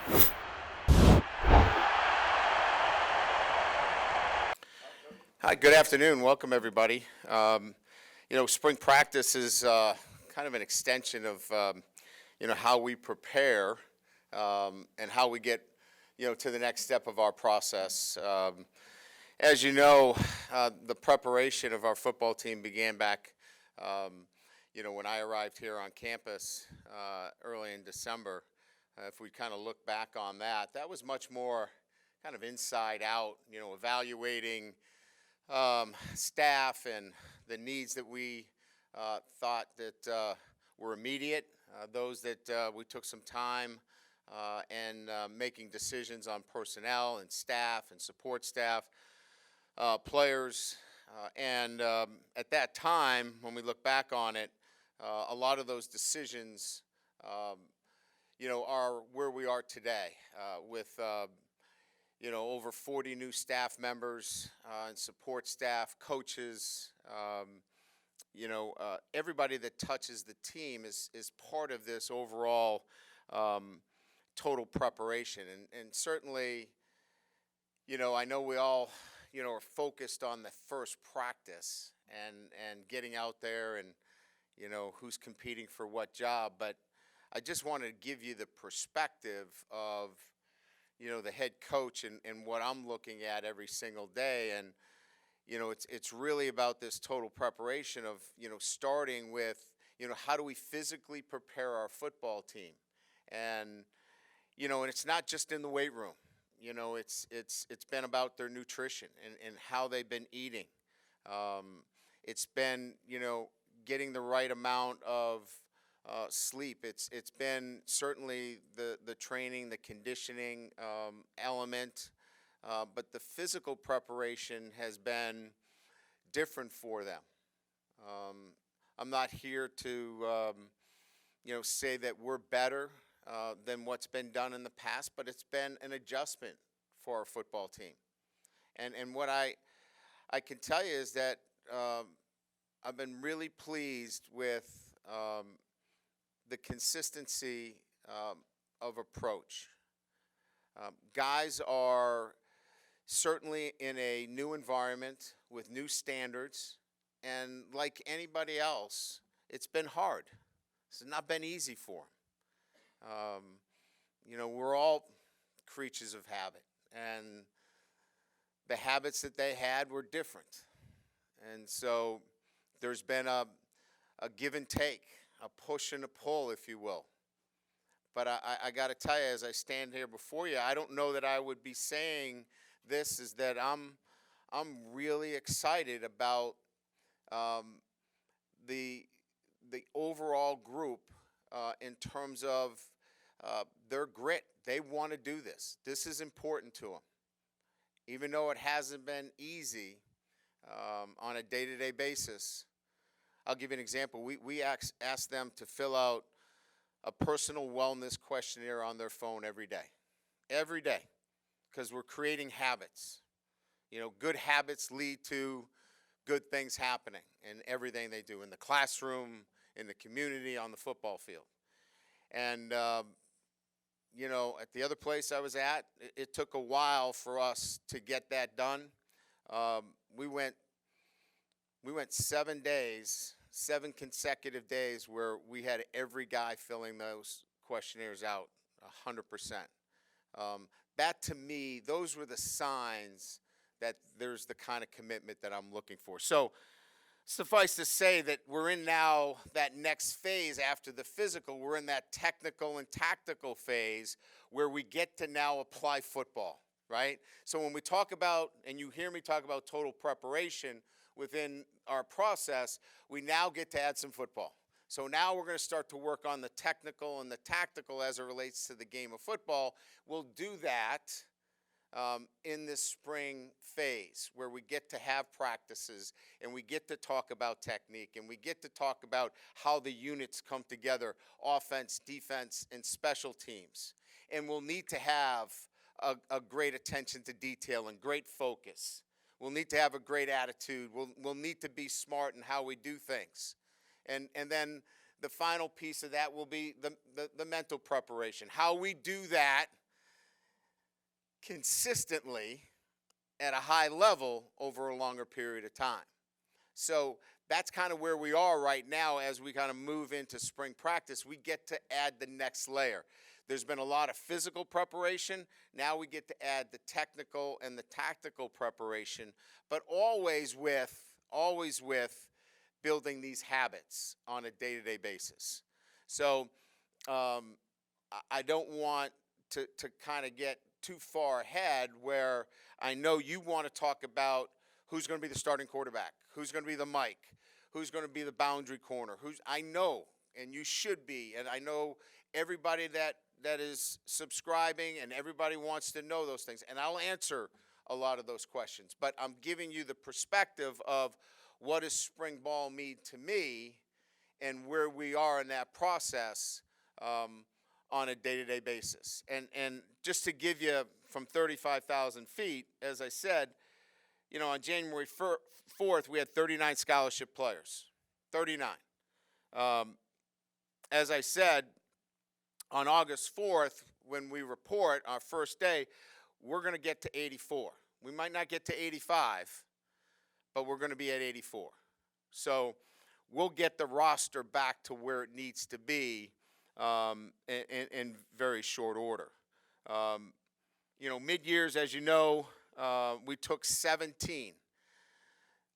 Hi, good afternoon. Welcome, everybody. Spring practice is kind of an extension of, how we prepare and how we get, to the next step of our process. As you know, the preparation of our football team began back, when I arrived here on campus early in December. If we kind of look back on that, that was much more kind of inside out, evaluating staff and the needs that we thought that were immediate, those that we took some time and making decisions on personnel and staff and support staff, players. And at that time, when we look back on it, a lot of those decisions, are where we are today with over 40 new staff members and support staff, coaches, everybody that touches the team is part of this overall total preparation. And certainly, I know we all, are focused on the first practice and getting out there and, who's competing for what job. But I just wanted to give you the perspective of, the head coach and what I'm looking at every single day. And, it's really about this total preparation of, starting with, how do we physically prepare our football team? And, and it's not just in the weight room. It's been about their nutrition and how they've been eating. It's been, getting the right amount of sleep. It's been certainly the training, the conditioning element, but the physical preparation has been different for them. I'm not here to say that we're better than what's been done in the past, but it's been an adjustment for our football team. And what I can tell you is that I've been really pleased with the consistency of approach. Guys are certainly in a new environment with new standards, and like anybody else, it's been hard. It's not been easy for them. We're all creatures of habit, and the habits that they had were different. And so there's been a give and take, a push and a pull, if you will. But I got to tell you, as I stand here before you, I don't know that I would be saying this, is that I'm really excited about the overall group in terms of their grit. They want to do this. This is important to them. Even though it hasn't been easy on a day-to-day basis. I'll give you an example. We ask them to fill out a personal wellness questionnaire on their phone every day, because we're creating habits. Good habits lead to good things happening in everything they do, in the classroom, in the community, on the football field. And, at the other place I was at, it took a while for us to get that done. We went 7 days, 7 consecutive days where we had every guy filling those questionnaires out 100%. That, to me, those were the signs that there's the kind of commitment that I'm looking for. So suffice to say that we're in now that next phase after the physical. We're in that technical and tactical phase where we get to now apply football, right? So when we talk about, and you hear me talk about total preparation within our process, we now get to add some football. So now we're going to start to work on the technical and the tactical as it relates to the game of football. We'll do that in this spring phase where we get to have practices and we get to talk about technique and we get to talk about how the units come together, offense, defense, and special teams. And we'll need to have a great attention to detail and great focus. We'll need to have a great attitude. We'll need to be smart in how we do things. And then the final piece of that will be the mental preparation. How we do that consistently at a high level over a longer period of time. So that's kind of where we are right now as we kind of move into spring practice. We get to add the next layer. There's been a lot of physical preparation. Now we get to add the technical and the tactical preparation, but always with building these habits on a day-to-day basis. So I don't want to kind of get too far ahead where I know you want to talk about who's going to be the starting quarterback, who's going to be the mic, who's going to be the boundary corner, I know, and you should be, and I know everybody that is subscribing and everybody wants to know those things, and I'll answer a lot of those questions, but I'm giving you the perspective of what does spring ball mean to me and where we are in that process on a day-to-day basis. And just to give you from 35,000 feet, as I said, on January 4th, we had 39 scholarship players, 39. As I said, on August 4th, when we report our first day, we're going to get to 84. We might not get to 85, but we're going to be at 84. So we'll get the roster back to where it needs to be in very short order. Mid-years, as you know, we took 17.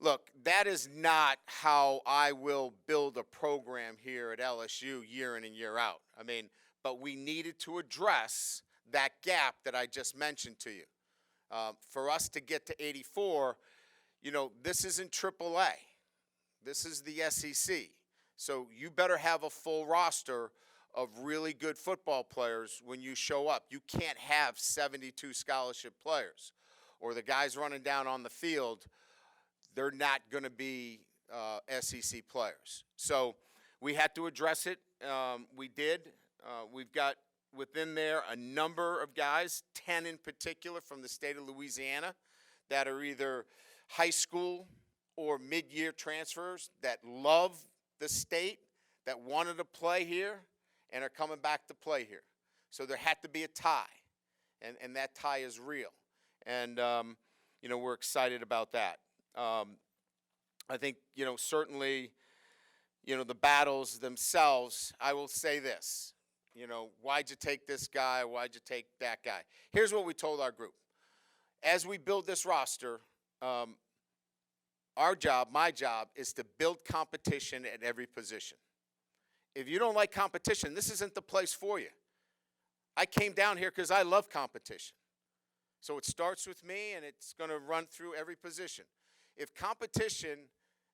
Look, that is not how I will build a program here at LSU year in and year out. But we needed to address that gap that I just mentioned to you. For us to get to 84, this isn't AAA. This is the SEC. So you better have a full roster of really good football players when you show up. You can't have 72 scholarship players, or the guys running down on the field, they're not going to be SEC players. So we had to address it. We did. We've got within there a number of guys, 10 in particular from the state of Louisiana, that are either high school or mid-year transfers that love the state, that wanted to play here, and are coming back to play here. So there had to be a tie, and that tie is real. And, we're excited about that. I think, certainly, the battles themselves, I will say this. Why'd you take this guy? Why'd you take that guy? Here's what we told our group. As we build this roster, my job, is to build competition at every position. If you don't like competition, this isn't the place for you. I came down here because I love competition. So it starts with me, and it's going to run through every position. If competition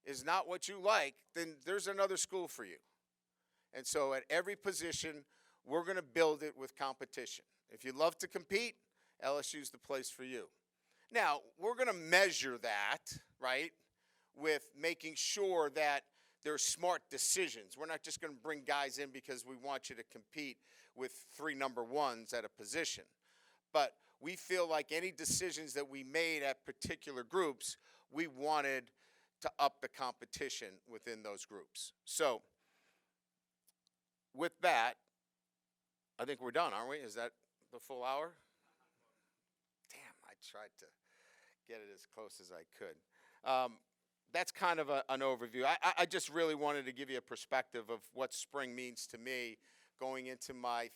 is not what you like, then there's another school for you. And so at every position, we're going to build it with competition. If you love to compete, LSU's the place for you. Now, we're going to measure that, right, with making sure that there's smart decisions. We're not just going to bring guys in because we want you to compete with 3 number ones at a position. But we feel like any decisions that we made at particular groups, we wanted to up the competition within those groups. So with that, I think we're done, aren't we? Is that the full hour? Damn, I tried to get it as close as I could. That's kind of an overview. I just really wanted to give you a perspective of what spring means to me going into my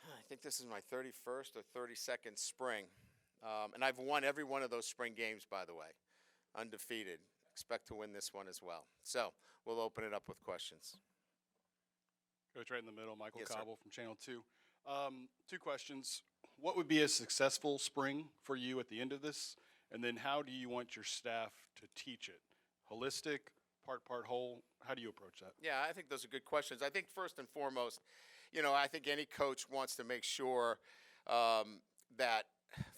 I think this is my 31st or 32nd spring. And I've won every one of those spring games, by the way, undefeated. Expect to win this one as well. So we'll open it up with questions. Coach, right in the middle, Michael Yes, Cobble from Channel 2. 2 questions. What would be a successful spring for you at the end of this? And then how do you want your staff to teach it? Holistic, part whole? How do you approach that? Yeah, I think those are good questions. I think first and foremost, I think any coach wants to make sure that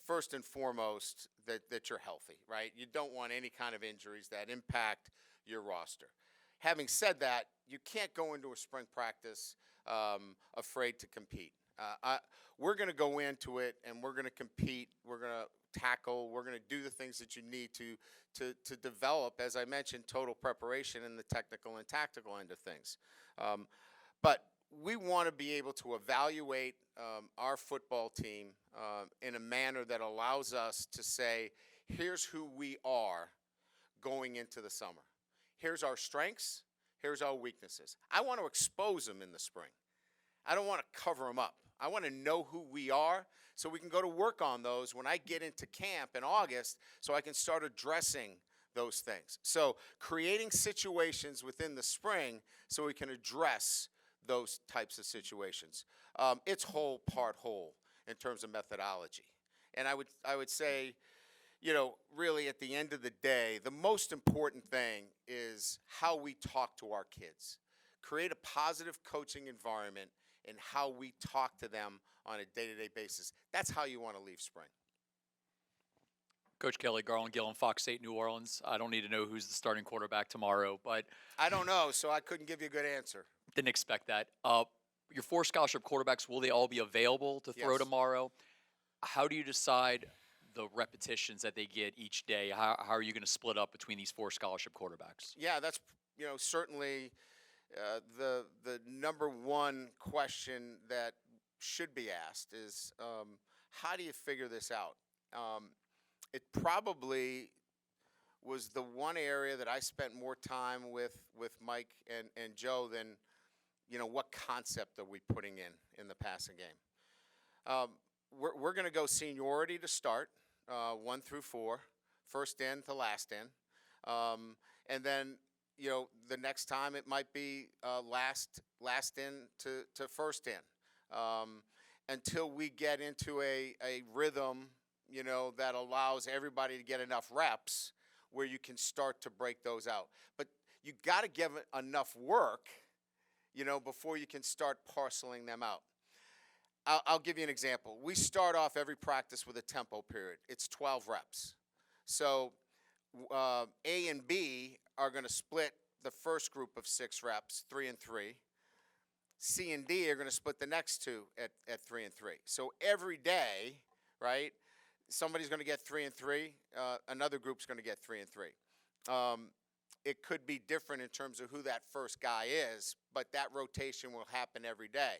first and foremost that you're healthy, right? You don't want any kind of injuries that impact your roster. Having said that, you can't go into a spring practice afraid to compete. We're going to go into it, and we're going to compete. We're going to tackle. We're going to do the things that you need to develop, as I mentioned, total preparation in the technical and tactical end of things. But we want to be able to evaluate our football team in a manner that allows us to say, here's who we are going into the summer. Here's our strengths. Here's our weaknesses. I want to expose them in the spring. I don't want to cover them up. I want to know who we are so we can go to work on those when I get into camp in August so I can start addressing those things. So creating situations within the spring so we can address those types of situations. It's whole, part whole in terms of methodology. And I would say, really at the end of the day, the most important thing is how we talk to our kids. Create a positive coaching environment in how we talk to them on a day-to-day basis. That's how you want to leave spring. Coach Kelly, Garland Gillen, Fox 8, New Orleans. I don't need to know who's the starting quarterback tomorrow, but I don't know, so I couldn't give you a good answer. didn't expect that. Your 4 scholarship quarterbacks, will they all be available to throw Yes. tomorrow? How do you decide the repetitions that they get each day? How are you going to split up between these 4 scholarship quarterbacks? Yeah, that's certainly the number one question that should be asked is how do you figure this out? It probably was the one area that I spent more time with Mike and Joe than what concept are we putting in the passing game. We're going to go seniority to start, 1 through 4, first in to last in, and then the next time it might be last in to first in, until we get into a rhythm that allows everybody to get enough reps where you can start to break those out. But you got to give it enough work, before you can start parceling them out. I'll give you an example. We start off every practice with a tempo period. It's 12 reps. So A and B are going to split the first group of 6 reps, 3 and 3. C and D are going to split the next 2 at 3 and 3. So every day, right, somebody's going to get 3 and 3. Another group's going to get 3 and 3. It could be different in terms of who that first guy is, but that rotation will happen every day.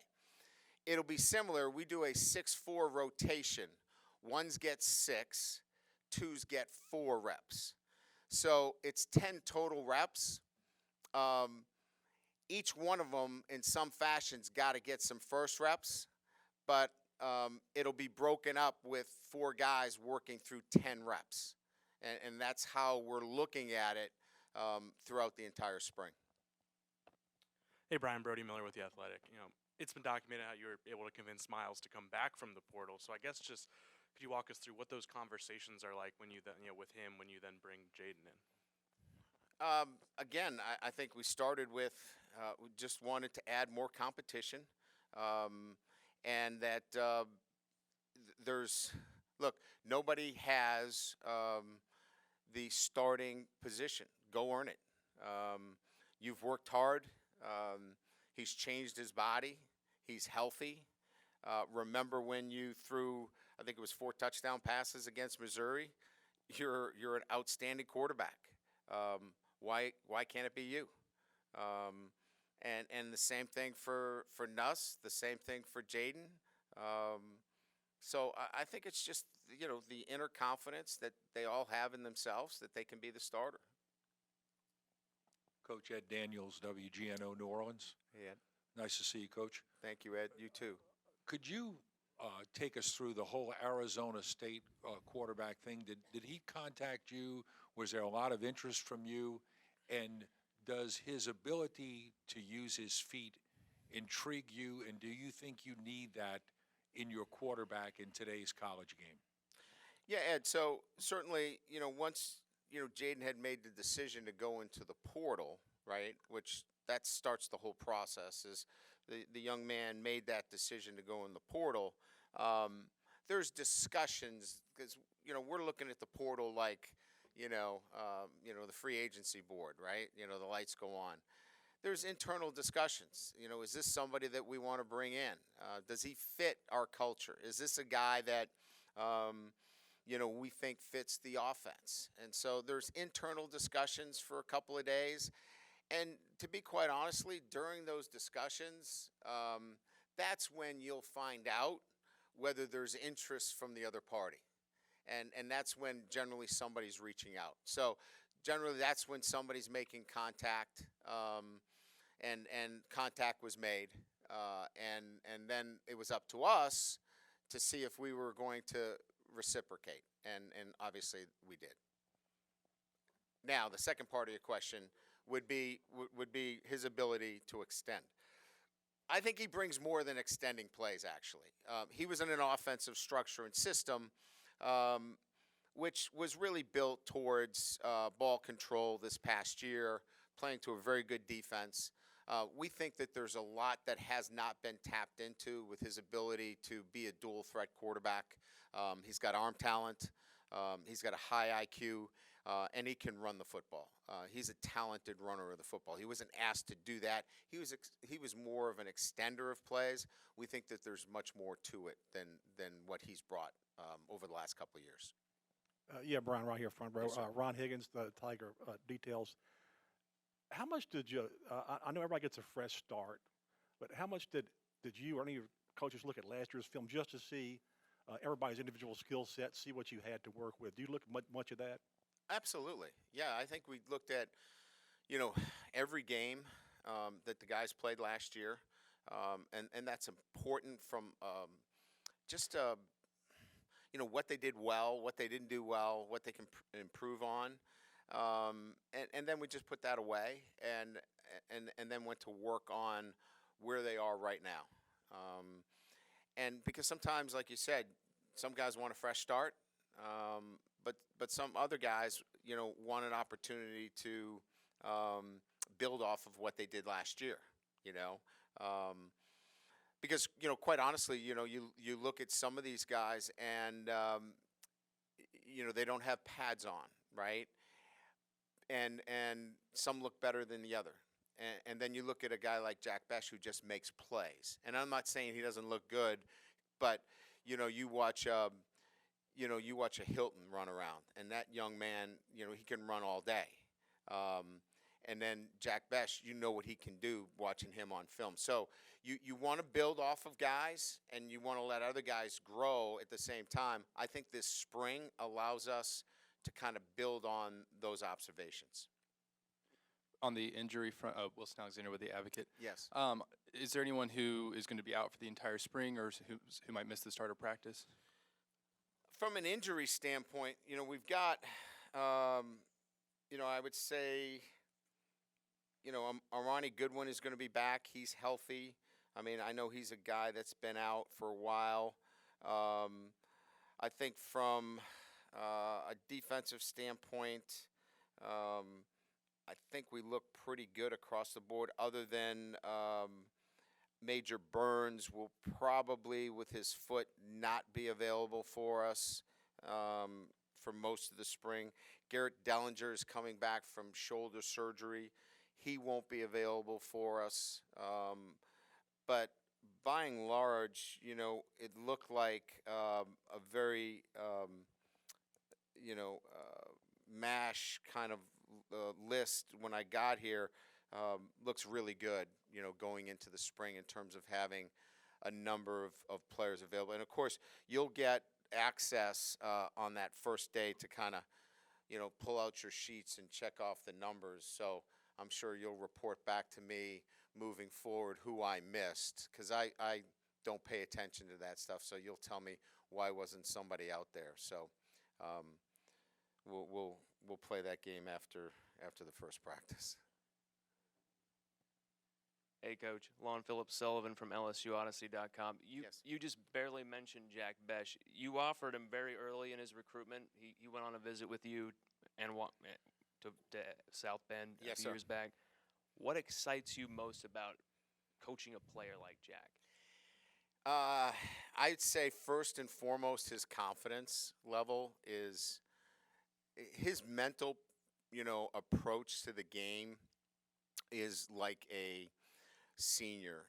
It'll be similar. We do a 6-4 rotation. Ones get 6, 2s get 4 reps. So it's 10 total reps. Each one of them, in some fashion's got to get some first reps, but it'll be broken up with 4 guys working through 10 reps. And that's how we're looking at it throughout the entire spring. Hey, Brian, Brody Miller with The Athletic. It's been documented how you were able to convince Miles to come back from the portal. So I guess just could you walk us through what those conversations are like when you then, with him when you then bring Jaden in? Again, I think we started with we just wanted to add more competition, and that nobody has the starting position. Go earn it. You've worked hard. He's changed his body. He's healthy. Remember when you threw, I think it was 4 touchdown passes against Missouri? You're an outstanding quarterback. Why can't it be you? And the same thing for Nuss, the same thing for Jaden. So I think it's just the inner confidence that they all have in themselves that they can be the starter. Coach Ed Daniels, WGNO New Orleans. Hey, Ed. Nice to see you, Coach. Thank you, Ed. You too. Could you take us through the whole Arizona State quarterback thing? Did he contact you? Was there a lot of interest from you? And does his ability to use his feet intrigue you? And do you think you need that in your quarterback in today's college game? Yeah, Ed. So certainly, once Jaden had made the decision to go into the portal, right, which that starts the whole process, is the young man made that decision to go in the portal. There's discussions because we're looking at the portal like the free agency board, right? The lights go on. There's internal discussions. Is this somebody that we want to bring in? Does he fit our culture? Is this a guy that we think fits the offense? And so there's internal discussions for a couple of days. And to be quite honestly, during those discussions, that's when you'll find out whether there's interest from the other party. And that's when generally somebody's reaching out. So generally that's when somebody's making contact, and contact was made, and then it was up to us to see if we were going to reciprocate, and obviously we did. Now the second part of your question would be his ability to extend. I think he brings more than extending plays. Actually, he was in an offensive structure and system, which was really built towards ball control this past year, playing to a very good defense. We think that there's a lot that has not been tapped into with his ability to be a dual threat quarterback. He's got arm talent, he's got a high IQ, and he can run the football. He's a talented runner of the football. He wasn't asked to do that. He was more of an extender of plays. We think that there's much more to it than what he's brought over the last couple of years. Yeah, Brian, right here, front row. Yes, sir. Ron Higgins, the Tiger details. How much did you? I know everybody gets a fresh start, but how much did you or any of your coaches look at last year's film just to see everybody's individual skill set, see what you had to work with? Do you look at much of that? Absolutely. Yeah, I think we looked at, every game that the guys played last year, and that's important from just what they did well, what they didn't do well, what they can improve on, and then we just put that away and then went to work on where they are right now. And because sometimes, like you said, some guys want a fresh start, but some other guys, want an opportunity to build off of what they did last year. Because quite honestly, you look at some of these guys and they don't have pads on, right? And some look better than the other. And then you look at a guy like Jack Besh who just makes plays. And I'm not saying he doesn't look good, but you watch a Hilton run around, and that young man, he can run all day. And then Jack Besh, what he can do watching him on film. So you want to build off of guys, and you want to let other guys grow at the same time. I think this spring allows us to kind of build on those observations. On the injury front, Wilson Alexander with the Advocate. Yes. Is there anyone who is going to be out for the entire spring, or who might miss the start of practice? From an injury standpoint, we've got, I would say, Armani Goodwin is going to be back. He's healthy. I mean, I know he's a guy that's been out for a while. I think from a defensive standpoint, I think we look pretty good across the board, other than Major Burns will probably, with his foot, not be available for us for most of the spring. Garrett Dellinger is coming back from shoulder surgery. He won't be available for us. But by and large, it looked like a very, MASH kind of list when I got here. Looks really good, going into the spring in terms of having a number of players available. And, of course, you'll get access on that first day to kind of, pull out your sheets and check off the numbers. So I'm sure you'll report back to me moving forward who I missed, because I don't pay attention to that stuff. So you'll tell me why wasn't somebody out there. So we'll play that game after the first practice. Hey, Coach. Lon Phillips Sullivan from LSUodyssey.com. Yes. You just barely mentioned Jack Besh. You offered him very early in his recruitment. He went on a visit with you and to South Bend a Yes, few sir. years back. What excites you most about coaching a player like Jack? I'd say first and foremost, his confidence level is his mental, approach to the game is like a senior.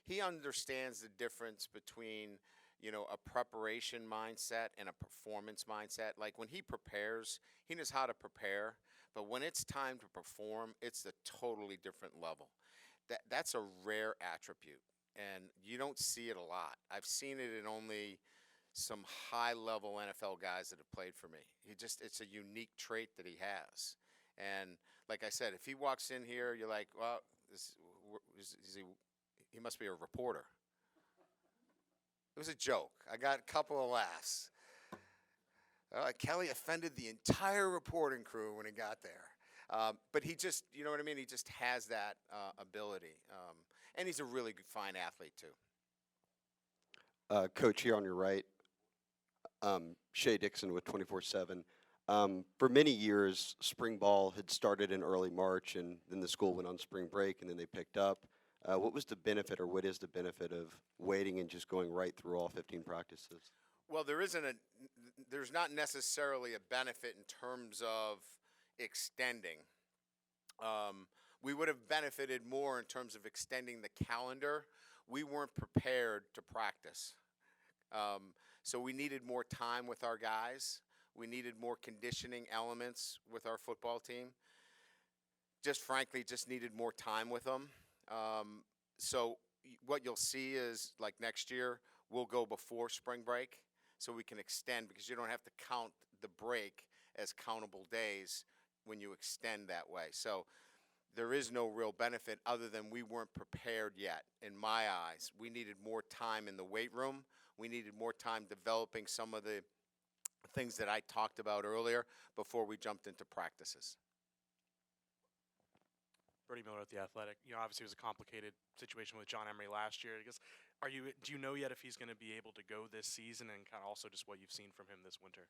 He understands the difference between, a preparation mindset and a performance mindset. Like when he prepares, he knows how to prepare, But when it's time to perform, it's a totally different level. That's a rare attribute, and you don't see it a lot. I've seen it in only some high-level NFL guys that have played for me. It's a unique trait that he has. And like I said, if he walks in here, you're like, well, he must be a reporter. It was a joke. I got a couple of laughs. Kelly offended the entire reporting crew when he got there. But he just, you know what I mean? He just has that ability. And he's a really good, fine athlete, too. Coach, here on your right, Shea Dixon with 24/7. For many years, spring ball had started in early March, and then the school went on spring break, and then they picked up. What was the benefit, or what is the benefit of waiting and just going right through all 15 practices? Well, there's not necessarily a benefit in terms of extending. We would have benefited more in terms of extending the calendar. We weren't prepared to practice. So we needed more time with our guys. We needed more conditioning elements with our football team. Just frankly, just needed more time with them. So what you'll see is, like next year, we'll go before spring break so we can extend, because you don't have to count the break as countable days when you extend that way. So there is no real benefit other than we weren't prepared yet, in my eyes. We needed more time in the weight room. We needed more time developing some of the things that I talked about earlier before we jumped into practices. Brody Miller at The Athletic. Obviously it was a complicated situation with John Emery last year. I guess, do you know yet if he's going to be able to go this season, and kind of also just what you've seen from him this winter?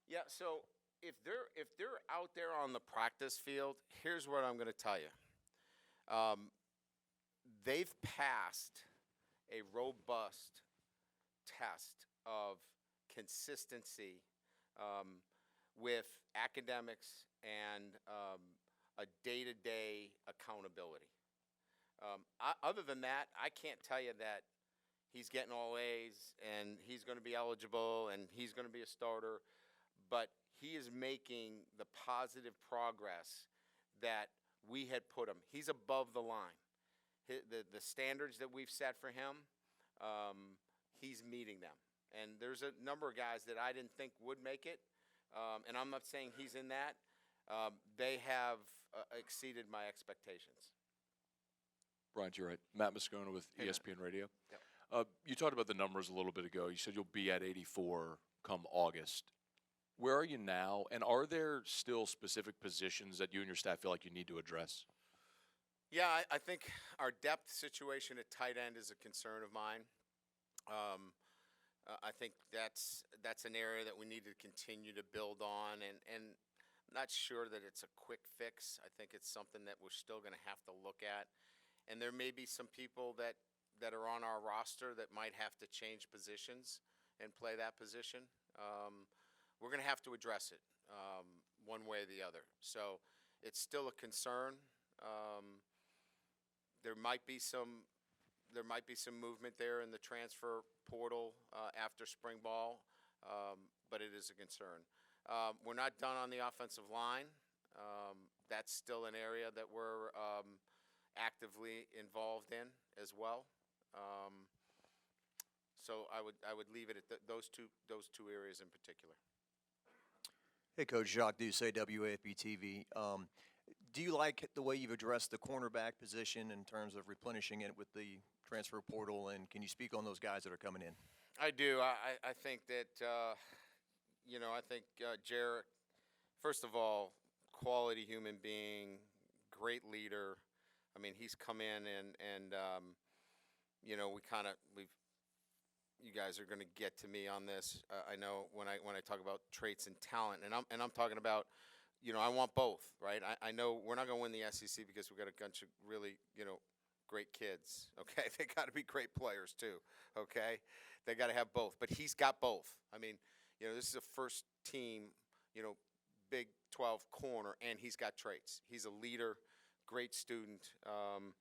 Yeah, so if they're out there on the practice field, here's what I'm going to tell you. They've passed a robust test of consistency with academics and a day-to-day accountability. Other than that, I can't tell you that he's getting all A's and he's going to be eligible and he's going to be a starter, but he is making the positive progress that we had put him. He's above the line. The standards that we've set for him, he's meeting them. And there's a number of guys that I didn't think would make it, and I'm not saying he's in that. They have exceeded my expectations. Brian, you're right. Matt Moscona with Hey, Matt. ESPN Radio. Yep. You talked about the numbers a little bit ago. You said you'll be at 84 come August. Where are you now, and are there still specific positions that you and your staff feel like you need to address? Yeah, I think our depth situation at tight end is a concern of mine. I think that's an area that we need to continue to build on, and I'm not sure that it's a quick fix. I think it's something that we're still going to have to look at, and there may be some people that are on our roster that might have to change positions and play that position. We're going to have to address it one way or the other. So it's still a concern. There might be some movement there in the transfer portal after spring ball, but it is a concern. We're not done on the offensive line. That's still an area that we're actively involved in as well. So I would leave it at those two areas in particular. Hey, Coach Jacques Doucet, WAFB TV. Do you like the way you've addressed the cornerback position in terms of replenishing it with the transfer portal, and can you speak on those guys that are coming in? I do. I think that, I think Jarrett, first of all, quality human being, great leader. I mean, he's come in and you guys are going to get to me on this. I know when I talk about traits and talent, and I'm talking about, I want both, right? I know we're not going to win the SEC because we've got a bunch of really, great kids, okay? They got to be great players too, okay? They got to have both, but he's got both. I mean, this is a first team, Big 12 corner, and he's got traits. He's a leader, great student. I'm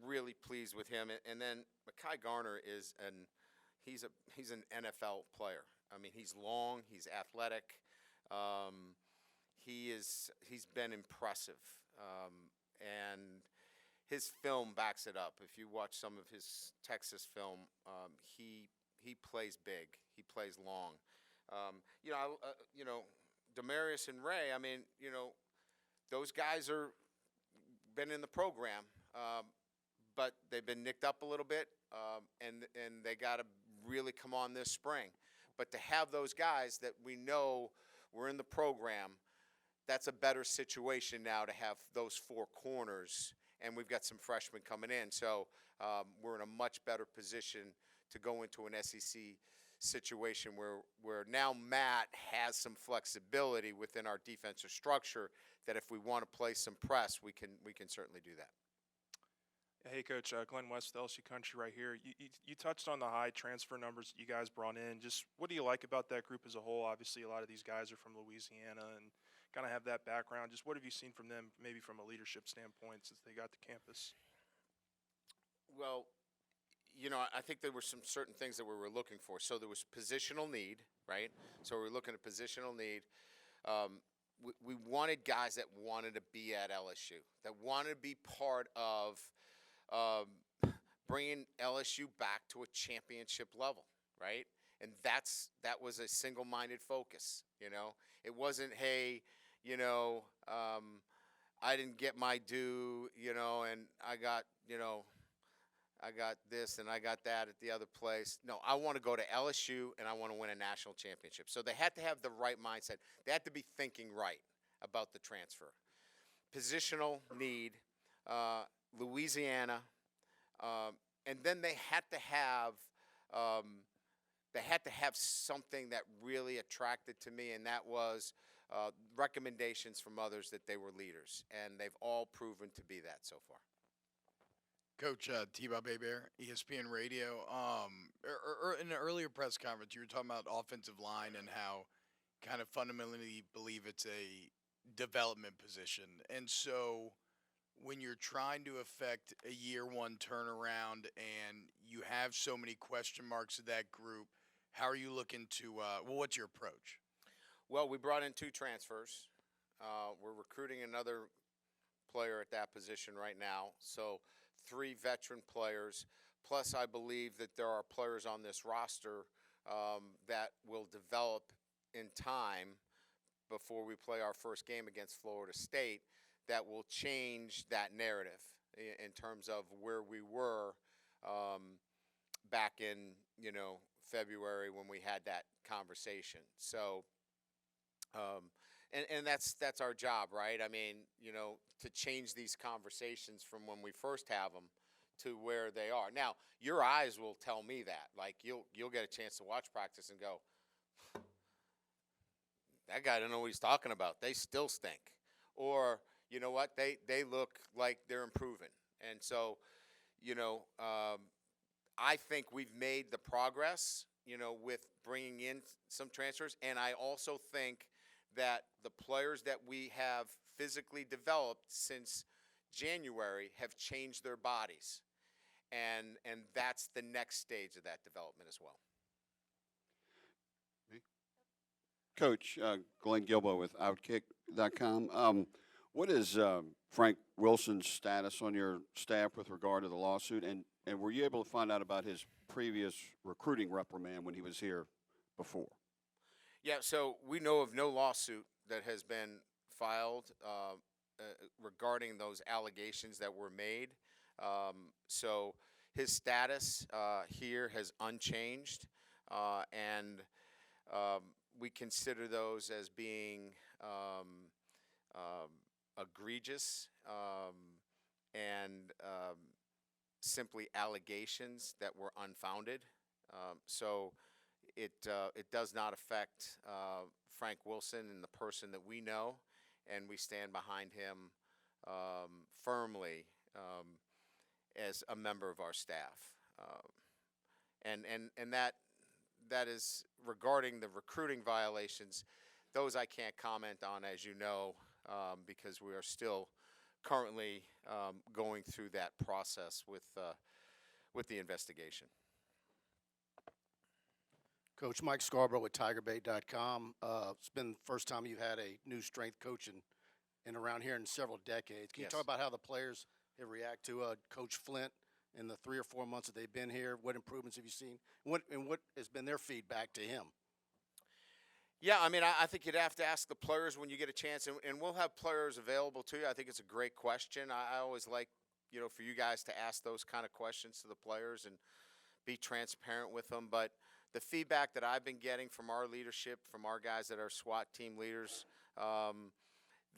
really pleased with him. And then Mekhi Garner he's an NFL player. I mean, he's long, he's athletic. he's been impressive, and his film backs it up. If you watch some of his Texas film, he plays big. He plays long. Demarius and Ray. I mean, those guys are been in the program, but they've been nicked up a little bit, and they got to really come on this spring. But to have those guys that we know were in the program, that's a better situation now to have those four corners, and we've got some freshmen coming in. So we're in a much better position to go into an SEC situation where now Matt has some flexibility within our defensive structure that if we want to play some press, we can certainly do that. Hey, Coach, Glenn West, LSU Country right here. You touched on the high transfer numbers that you guys brought in. Just what do you like about that group as a whole? Obviously, a lot of these guys are from Louisiana and kind of have that background. Just what have you seen from them, maybe from a leadership standpoint, since they got to campus? Well, I think there were some certain things that we were looking for. So there was positional need, right? So we were looking at positional need. We wanted guys that wanted to be at LSU, that wanted to be part of bringing LSU back to a championship level, right? And that was a single-minded focus. It wasn't, hey, I didn't get my due, and I got this and I got that at the other place. No, I want to go to LSU and I want to win a national championship. So they had to have the right mindset. They had to be thinking right about the transfer. Positional need, Louisiana, and then they had to have something that really attracted to me, and that was recommendations from others that they were leaders, and they've all proven to be that so far. Coach T-Bob Bear, ESPN Radio. In an earlier press conference, you were talking about offensive line and how kind of fundamentally believe it's a development position. And so when you're trying to affect a year one turnaround and you have so many question marks of that group, how are you looking to, what's your approach? Well, we brought in 2 transfers. We're recruiting another player at that position right now. So 3 veteran players, plus I believe that there are players on this roster that will develop in time before we play our first game against Florida State that will change that narrative in terms of where we were back in, February when we had that conversation. So, and that's our job, right? I mean, to change these conversations from when we first have them to where they are. Now, your eyes will tell me that. Like, you'll get a chance to watch practice and go, that guy don't know what he's talking about. They still stink. Or, you know what, they look like they're improving. And so, I think we've made the progress, with bringing in some transfers. And I also think that the players that we have physically developed since January have changed their bodies. And that's the next stage of that development as well. Coach, Glenn Gilbo with Outkick.com. What is Frank Wilson's status on your staff with regard to the lawsuit? And were you able to find out about his previous recruiting reprimand when he was here before? Yeah, so we know of no lawsuit that has been filed regarding those allegations that were made. So his status here has unchanged, and we consider those as being egregious and simply allegations that were unfounded. So it does not affect Frank Wilson and the person that we know, and we stand behind him firmly as a member of our staff. And that is regarding the recruiting violations. Those I can't comment on, as you know, because we are still currently going through that process with the investigation. Coach Mike Scarborough with TigerBait.com. It's been the first time you've had a new strength coach in around here in several decades. Can you Yes. talk about how the players have reacted to Coach Flint in the 3 or 4 months that they've been here? What improvements have you seen? What has been their feedback to him? Yeah, I mean, I think you'd have to ask the players when you get a chance, and we'll have players available to you. I think it's a great question. I always like, for you guys to ask those kind of questions to the players and be transparent with them. But the feedback that I've been getting from our leadership, from our guys that are SWAT team leaders,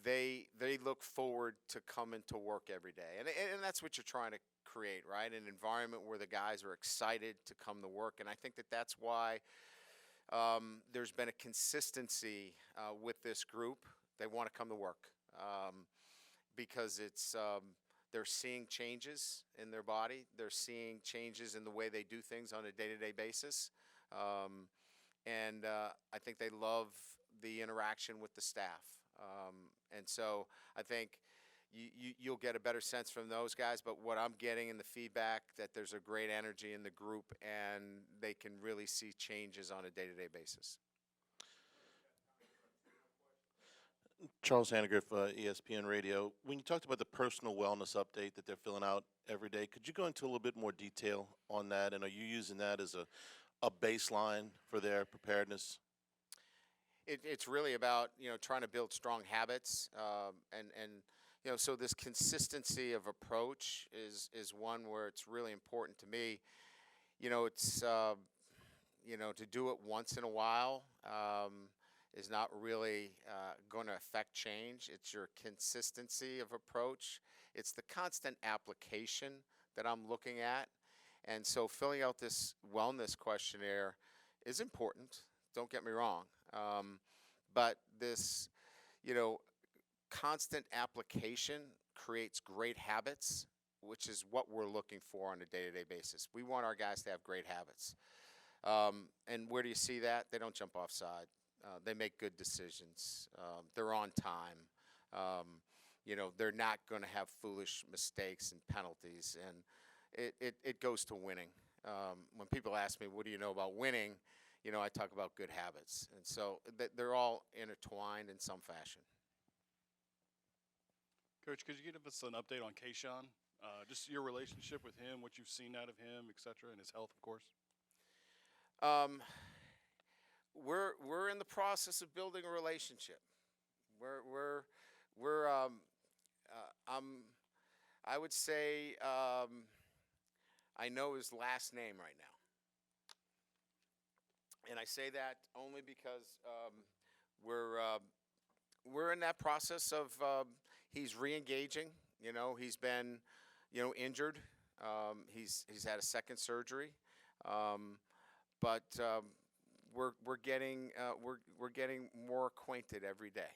they look forward to coming to work every day, and that's what you're trying to create, right? An environment where the guys are excited to come to work, and I think that's why. There's been a consistency with this group. They want to come to work because they're seeing changes in their body. They're seeing changes in the way they do things on a day-to-day basis. And I think they love the interaction with the staff. And so I think you'll get a better sense from those guys, but what I'm getting in the feedback that there's a great energy in the group and they can really see changes on a day-to-day basis. Charles Hannegriff, ESPN Radio. When you talked about the personal wellness update that they're filling out every day, could you go into a little bit more detail on that? And are you using that as a baseline for their preparedness? It's really about, trying to build strong habits and so this consistency of approach is one where it's really important to me. It's, to do it once in a while is not really going to affect change. It's your consistency of approach. It's the constant application that I'm looking at. And so filling out this wellness questionnaire is important. Don't get me wrong. But this, constant application creates great habits, which is what we're looking for on a day-to-day basis. We want our guys to have great habits. And where do you see that? They don't jump offside. They make good decisions. They're on time. They're not going to have foolish mistakes and penalties. And it goes to winning. When people ask me, what do you know about winning? I talk about good habits. And so they're all intertwined in some fashion. Coach, could you give us an update on Khashan? Just your relationship with him, what you've seen out of him, et cetera, and his health, of course. We're in the process of building a relationship. I would say I know his last name right now, and I say that only because we're in that process of he's re-engaging. He's been injured. He's had a second surgery, but we're getting more acquainted every day.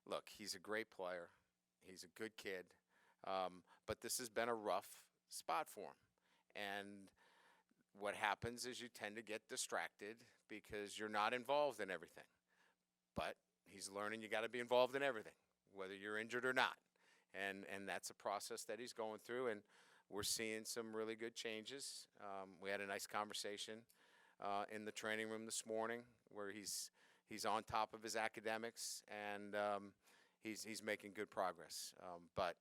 Look, he's a great player. He's a good kid, but this has been a rough spot for him. And what happens is you tend to get distracted because you're not involved in everything. But he's learning you got to be involved in everything, whether you're injured or not. And that's a process that he's going through, and we're seeing some really good changes. We had a nice conversation in the training room this morning where he's on top of his academics, and he's making good progress. But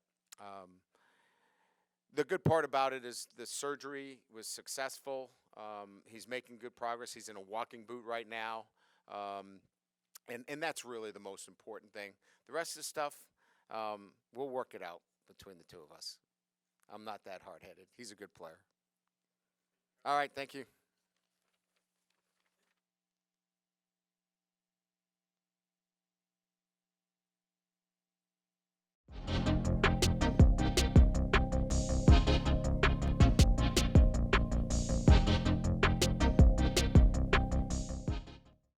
the good part about it is the surgery was successful. He's making good progress. He's in a walking boot right now. And that's really the most important thing. The rest of the stuff, we'll work it out between the two of us. I'm not that hard-headed. He's a good player. All right, thank you.